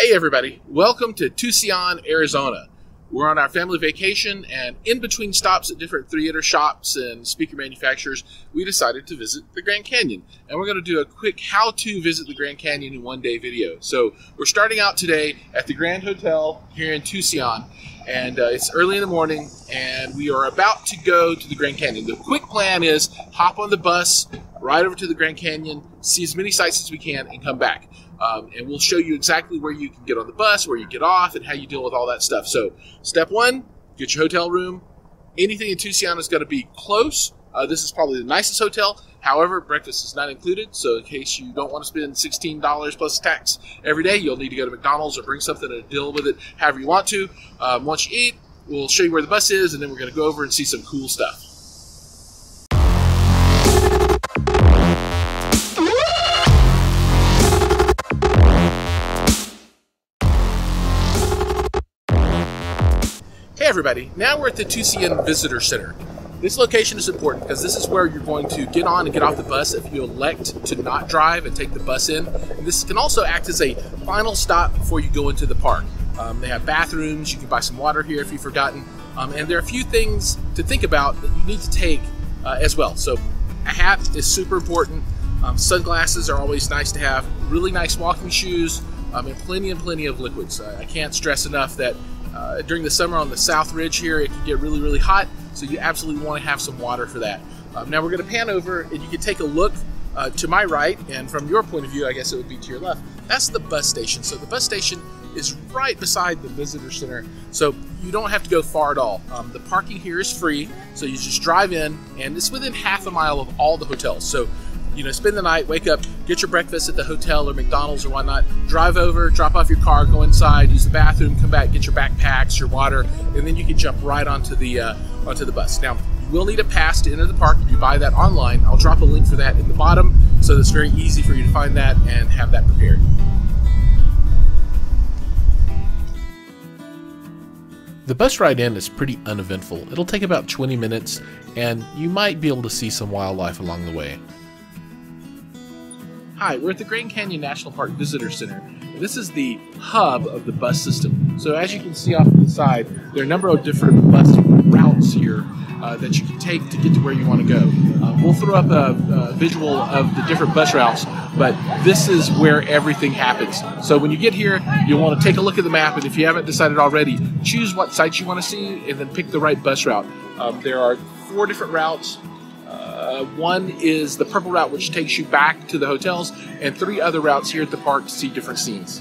Hey everybody, welcome to Tusayan, Arizona. We're on our family vacation, and in between stops at different theater shops and speaker manufacturers, we decided to visit the Grand Canyon. And we're going to do a quick how-to visit the Grand Canyon in one-day video. So we're starting out today at the Grand Hotel here in Tusayan, and it's early in the morning, and we are about to go to the Grand Canyon. The quick plan is hop on the bus, ride over to the Grand Canyon, see as many sights as we can, and come back. And we'll show you exactly where you can get on the bus, where you get off, and how you deal with all that stuff. So step one, get your hotel room. Anything in Tusayan is going to be close. This is probably the nicest hotel. However, breakfast is not included. So in case you don't want to spend $16 plus tax every day, you'll need to go to McDonald's or bring something and deal with it however you want to. Once you eat, we'll show you where the bus is, and then we're going to go over and see some cool stuff. Hey everybody, now we're at the Tusayan Visitor Center. This location is important because this is where you're going to get on and get off the bus if you elect to not drive and take the bus in. And this can also act as a final stop before you go into the park. They have bathrooms, you can buy some water here if you've forgotten, and there are a few things to think about that you need to take as well. So a hat is super important, sunglasses are always nice to have, really nice walking shoes, and plenty of liquids. I can't stress enough that during the summer on the South Ridge here, it can get really hot, so you absolutely want to have some water for that. Now we're going to pan over, and you can take a look to my right, and from your point of view, I guess it would be to your left. That's the bus station. So the bus station is right beside the visitor center, so you don't have to go far at all. The parking here is free, so you just drive in, and it's within half a mile of all the hotels. So spend the night, wake up, get your breakfast at the hotel or McDonald's or whatnot, drive over, drop off your car, go inside, use the bathroom, come back, get your backpacks, your water, and then you can jump right onto the bus. Now, you will need a pass to enter the park if you buy that online. I'll drop a link for that in the bottom, so it's very easy for you to find that and have that prepared. The bus ride in is pretty uneventful. It'll take about 20 minutes, and you might be able to see some wildlife along the way. Hi, we're at the Grand Canyon National Park Visitor Center. This is the hub of the bus system. So as you can see off to the side, there are a number of different bus routes here that you can take to get to where you want to go. We'll throw up a visual of the different bus routes, but this is where everything happens. So when you get here, you'll want to take a look at the map, and if you haven't decided already, choose what sites you want to see and then pick the right bus route. There are 4 different routes. One is the purple route, which takes you back to the hotels, and 3 other routes here at the park to see different scenes.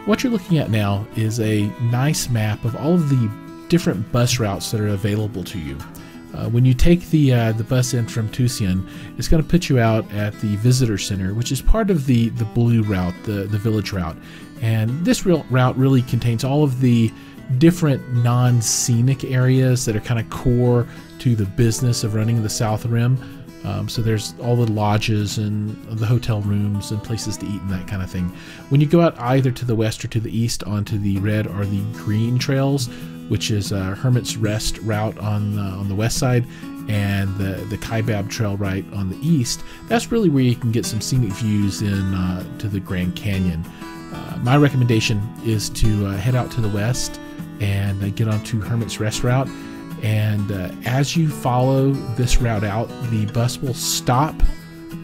What you're looking at now is a nice map of all of the different bus routes that are available to you. When you take the bus in from Tusayan, it's going to put you out at the Visitor Center, which is part of the blue route, the village route. And this route really contains all of the different non-scenic areas that are kind of core to the business of running the South Rim. So there's all the lodges and the hotel rooms and places to eat and that kind of thing. When you go out either to the west or to the east onto the red or the green trails, which is Hermit's Rest route on the west side, and the Kaibab Trail right on the east, that's really where you can get some scenic views in to the Grand Canyon. My recommendation is to head out to the west and get onto Hermit's Rest route. And as you follow this route out, the bus will stop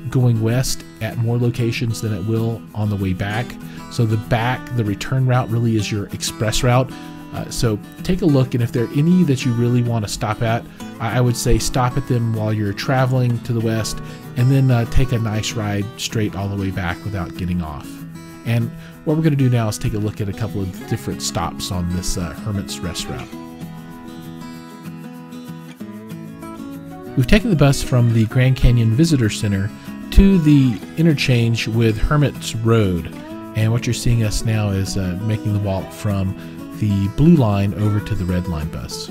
going west at more locations than it will on the way back. So the return route really is your express route. So take a look, and if there are any that you really want to stop at, I would say stop at them while you're traveling to the west, and then take a nice ride straight all the way back without getting off. And what we're going to do now is take a look at a couple of different stops on this Hermit's Rest route. We've taken the bus from the Grand Canyon Visitor Center to the interchange with Hermit's Road. And what you're seeing us now is making the walk from the blue line over to the red line bus.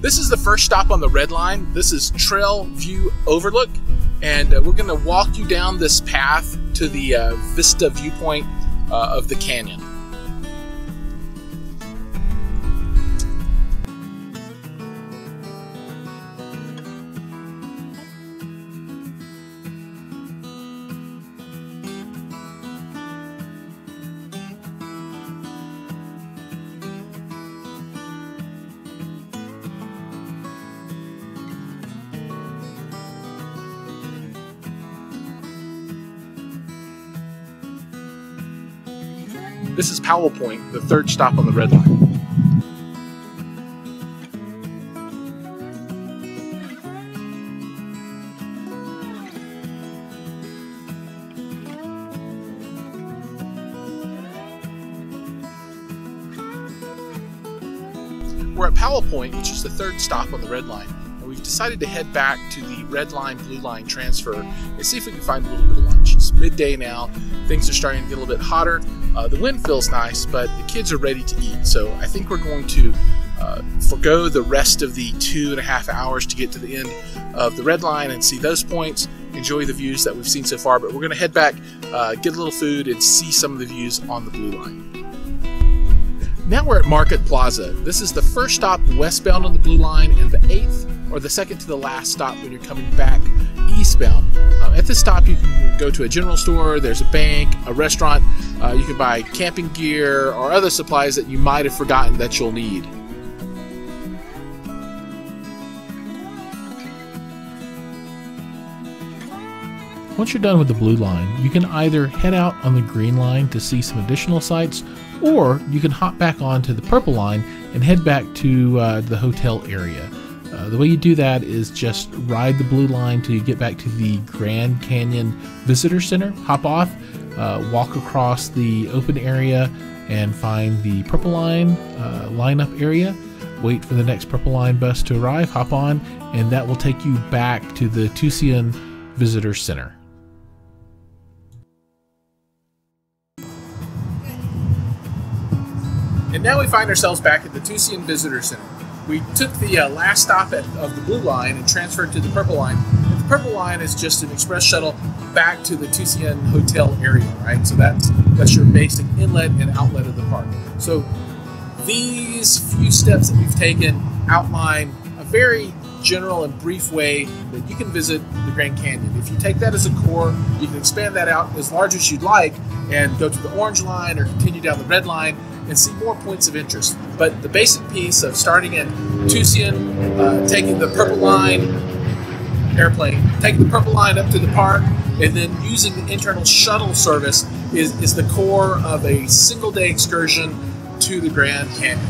This is the first stop on the red line. This is Trail View Overlook, and we're going to walk you down this path to the vista viewpoint of the canyon. This is Powell Point, the third stop on the red line. We're at Powell Point, which is the third stop on the red line, and we've decided to head back to the red line, blue line transfer and see if we can find a little bit of lunch. It's midday now, things are starting to get a little bit hotter. The wind feels nice, but the kids are ready to eat, so I think we're going to forgo the rest of the 2.5 hours to get to the end of the red line and see those points, enjoy the views that we've seen so far, but we're going to head back, get a little food, and see some of the views on the blue line. Now we're at Market Plaza. This is the first stop westbound on the blue line and the 8th or the second to the last stop when you're coming back eastbound. At this stop you can go to a general store, there's a bank, a restaurant, you can buy camping gear or other supplies that you might have forgotten that you'll need. Once you're done with the blue line, you can either head out on the green line to see some additional sights, or you can hop back onto the purple line and head back to the hotel area. The way you do that is just ride the blue line till you get back to the Grand Canyon Visitor Center, hop off, walk across the open area and find the purple line lineup area, wait for the next purple line bus to arrive, hop on, and that will take you back to the Tusayan Visitor Center. And now we find ourselves back at the Tusayan Visitor Center. We took the last stop of the blue line and transferred to the purple line. And the purple line is just an express shuttle back to the Tusayan Hotel area, right? So that's your basic inlet and outlet of the park. So these few steps that we've taken outline a very general and brief way that you can visit the Grand Canyon. If you take that as a core, you can expand that out as large as you'd like and go to the orange line or continue down the red line and see more points of interest. But the basic piece of starting in Tusayan, taking the purple line, taking the purple line up to the park, and then using the internal shuttle service is the core of a single-day excursion to the Grand Canyon.